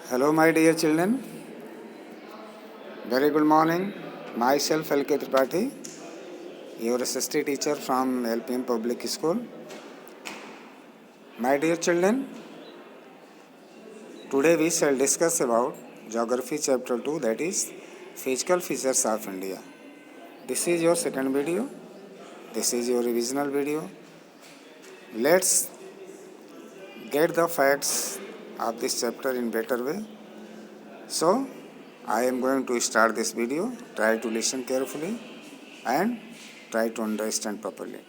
Hello, my dear children. Very good morning. Myself, L.K. Tripathi, your SST teacher from LPM Public School. My dear children, today we shall discuss about Geography Chapter 2, that is Physical Features of India. This is your second video. This is your revisional video. Let's get the facts of this chapter in better way. So, I am going to start this video. Try to listen carefully and try to understand properly.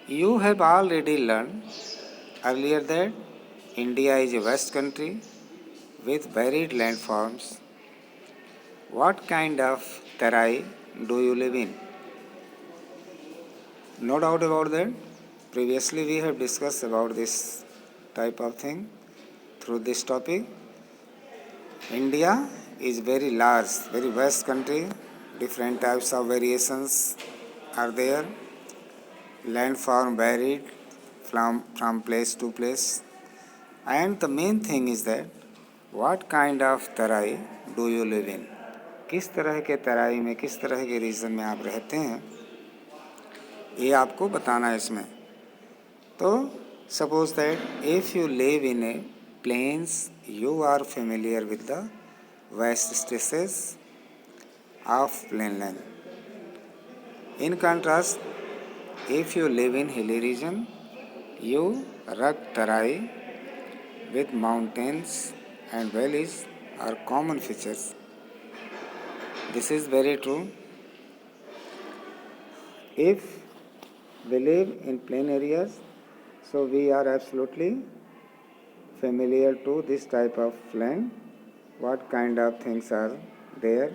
You have already learned earlier that India is a vast country with varied landforms. What kind of terrain do you live in? No doubt about that. Previously we have discussed about this type of thing through this topic. India is very large, very vast country. Different types of variations are there. Landform varied from place to place. And the main thing is that what kind of Terai do you live in? किस तरह के तराई में, किस तरह के reason में आप रहते हैं, ये आपको बताना है इसमें. तो suppose that if you live in a plains, you are familiar with the vast stretches of plainland. In contrast, if you live in hilly region, you rugged terrain with mountains and valleys are common features. This is very true. If we live in plain areas, so we are absolutely familiar to this type of land, what kind of things are there,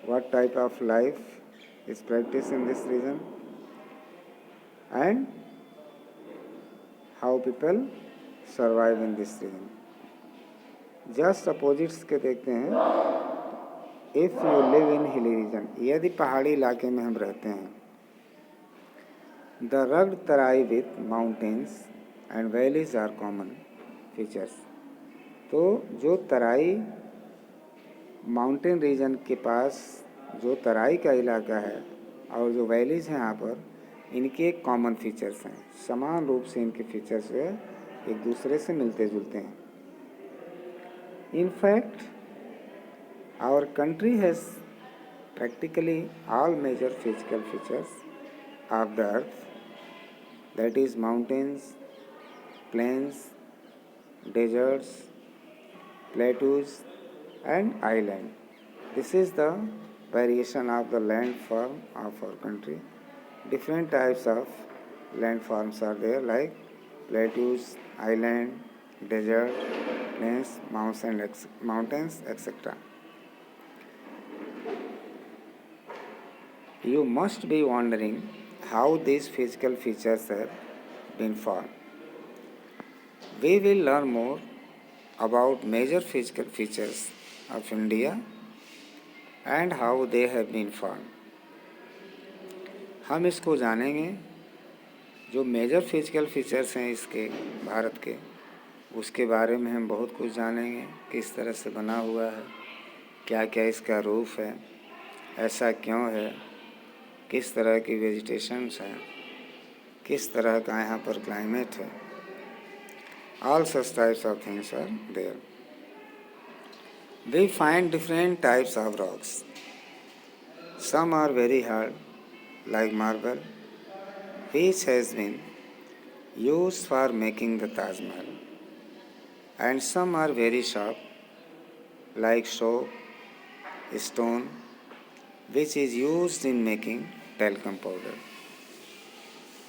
what type of life is practiced in this region, and how people survive in this region. Just opposites के देखते हैं. If you live in hilly region, यदि पहाड़ी इलाके में हम रहते हैं, the rugged Terai with mountains and valleys are common features. तो जो तराई माउंटेन रीजन के पास जो तराई का इलाका है और जो वैलीज हैं यहाँ पर, इनके कॉमन फीचर्स हैं. समान रूप से इनके फीचर्स जो है एक दूसरे से मिलते जुलते हैं. In fact, our country has practically all major physical features of the earth, that is mountains, plains, deserts, plateaus and island. This is the variation of the landform of our country. Different types of landforms are there like plateaus, island, desert, plains, mountains, etc. You must be wondering how these physical features have been formed. We will learn more about major physical features of India and how they have been formed. हम इसको जानेंगे, जो major physical features हैं इसके भारत के, उसके बारे में हम बहुत कुछ जानेंगे. किस तरह से बना हुआ है, क्या क्या इसका रूप है, ऐसा क्यों है, किस तरह की वेजिटेशंस हैं, किस तरह का यहाँ पर क्लाइमेट है. All such types of things are there. We find different types of rocks. Some are very hard, like marble, which has been used for making the Taj Mahal. And some are very sharp, like soap, stone, which is used in making talcum powder.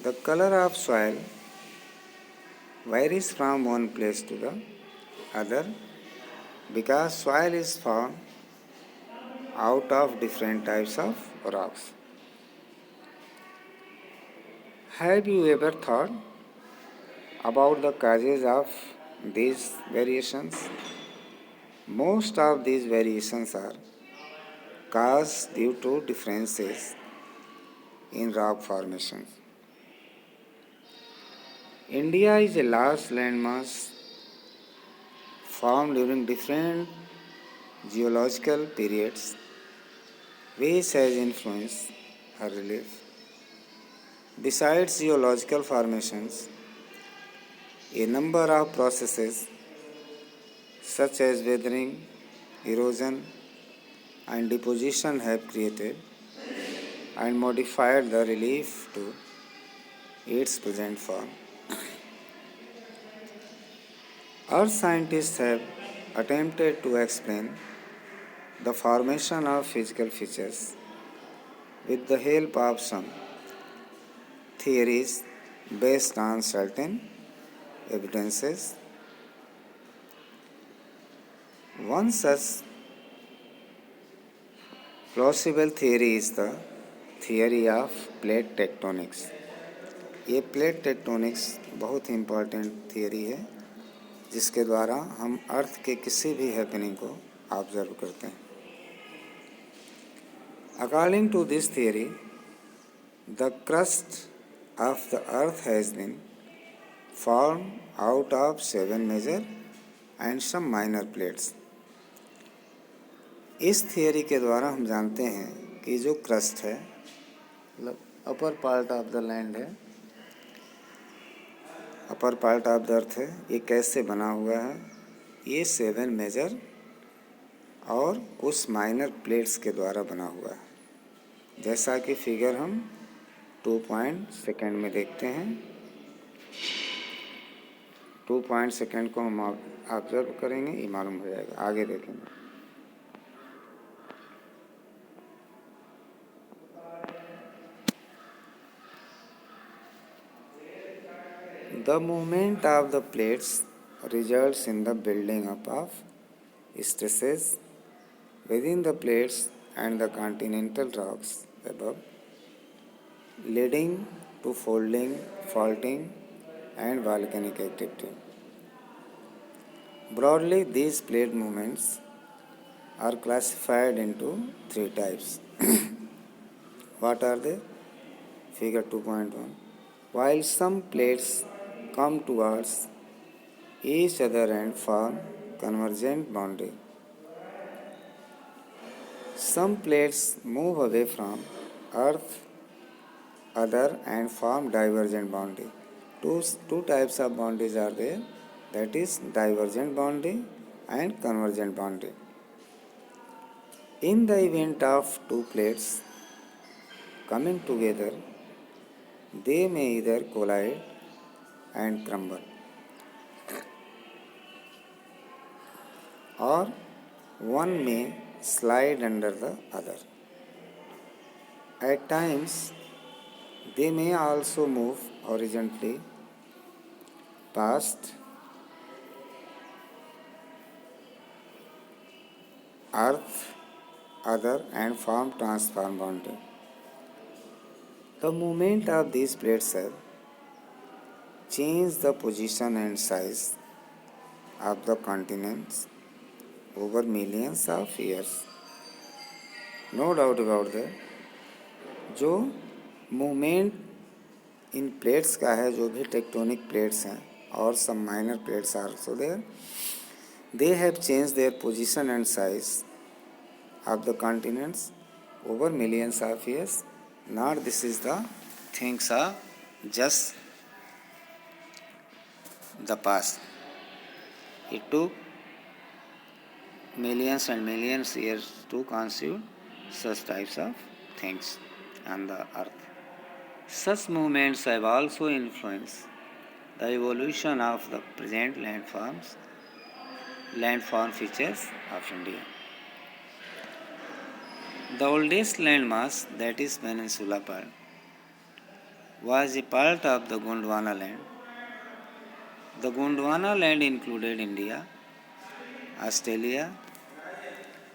The color of soil varies from one place to the other because soil is formed out of different types of rocks. Have you ever thought about the causes of these variations? Most of these variations are caused due to differences in rock formations. India is a large landmass formed during different geological periods, which has influenced her relief. Besides geological formations, a number of processes such as weathering, erosion, and deposition have created and modified the relief to its present form. Earth scientists have attempted to explain the formation of physical features with the help of some theories based on certain evidences. One such plausible theory is the theory of plate tectonics. ये plate tectonics बहुत ही important theory है जिसके द्वारा हम अर्थ के किसी भी happening को ऑब्जर्व करते हैं. According to this theory, the crust of the earth has been form out of 7 major and some minor plates. इस थियरी के द्वारा हम जानते हैं कि जो क्रस्ट है, मतलब upper part of the land है, upper part of the earth है, ये कैसे बना हुआ है. ये 7 मेजर और कुछ माइनर प्लेट्स के द्वारा बना हुआ है, जैसा कि फिगर हम 2 पॉइंट सेकेंड में देखते हैं. 2 पॉइंट सेकेंड को हम ऑब्जर्व करेंगे, ये मालूम हो जाएगा. आगे देखेंगे. The movement of the plates results in the building up of stresses within the plates and the continental rocks above, leading to folding, faulting, and volcanic activity. Broadly, these plate movements are classified into 3 types. What are they? Figure 2.1. While some plates come towards each other and form convergent boundary, some plates move away from Earth other and form divergent boundary. Two types of boundaries are there, that is divergent boundary and convergent boundary. In the event of two plates coming together, they may either collide and crumble, or one may slide under the other. At times, they may also move horizontally past Earth other and form transform boundary. The movement of these plates have changed the position and size of the continents over millions of years. No doubt about that. जो movement इन plates का है, जो भी tectonic plates हैं और some minor plates are also there, they have changed their position and size of the continents over millions of years. Not this is the things are just the past. It took millions and millions years to conceive such types of things on the earth. Such movements have also influenced the evolution of the present landform features of India. The oldest landmass, that is Peninsula part, was a part of the Gondwana land. The Gondwana land included India, Australia,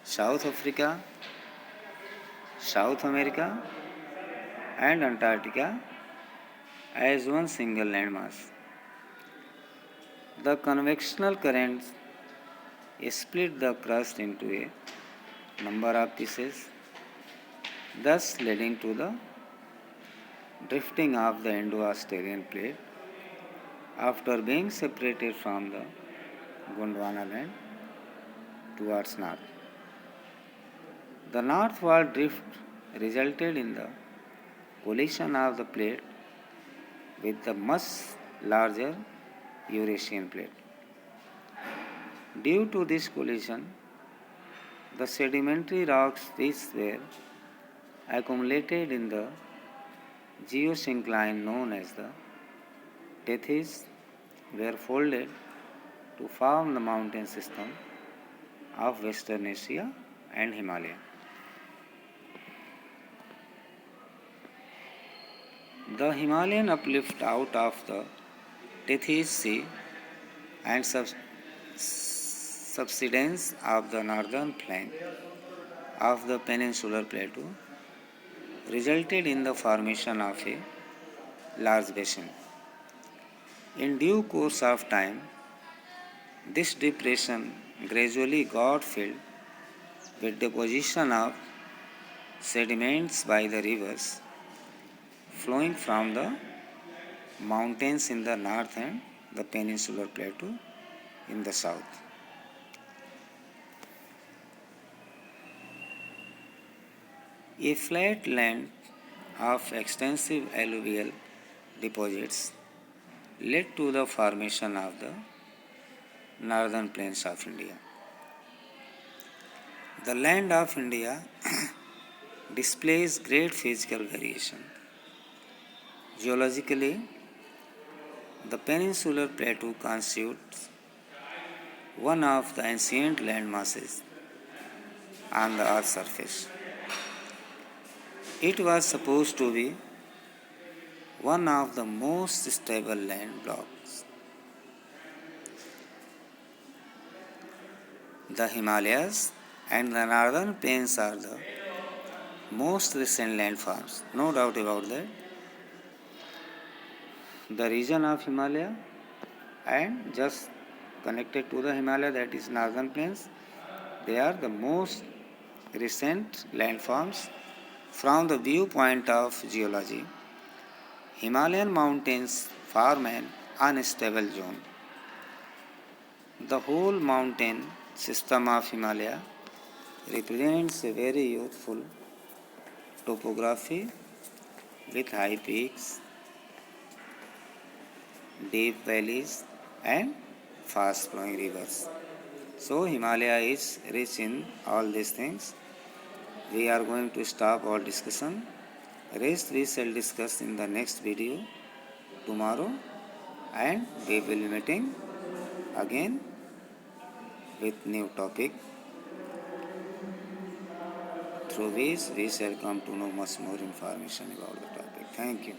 South Africa, South America, and Antarctica as one single landmass. The convectional currents split the crust into a number of pieces, thus leading to the drifting of the Indo-Australian plate after being separated from the Gondwana land towards north. The northward drift resulted in the collision of the plate with the much larger Eurasian plate. Due to this collision, the sedimentary rocks which were accumulated in the geosyncline known as the Tethys were folded to form the mountain system of Western Asia and Himalaya. The Himalayan uplift out of the Tethys Sea and subsidence of the northern flank of the peninsular plateau resulted in the formation of a large basin. In due course of time, this depression gradually got filled with deposition of sediments by the rivers flowing from the mountains in the north and the peninsular plateau in the south. A flat land of extensive alluvial deposits led to the formation of the northern plains of India. The land of India displays great physical variation. Geologically, the peninsular plateau constitutes one of the ancient land masses on the earth's surface. It was supposed to be one of the most stable land blocks. The Himalayas and the northern plains are the most recent landforms, no doubt about that. The region of Himalaya and just connected to the Himalaya, that is northern plains, they are the most recent landforms from the viewpoint of geology. Himalayan mountains form an unstable zone. The whole mountain system of Himalaya represents a very youthful topography with high peaks, deep valleys and fast flowing rivers. So Himalaya is rich in all these things. We are going to stop our discussion. Rest we shall discuss in the next video tomorrow, and we will be meeting again with new topic through which we shall come to know much more information about the topic. Thank you.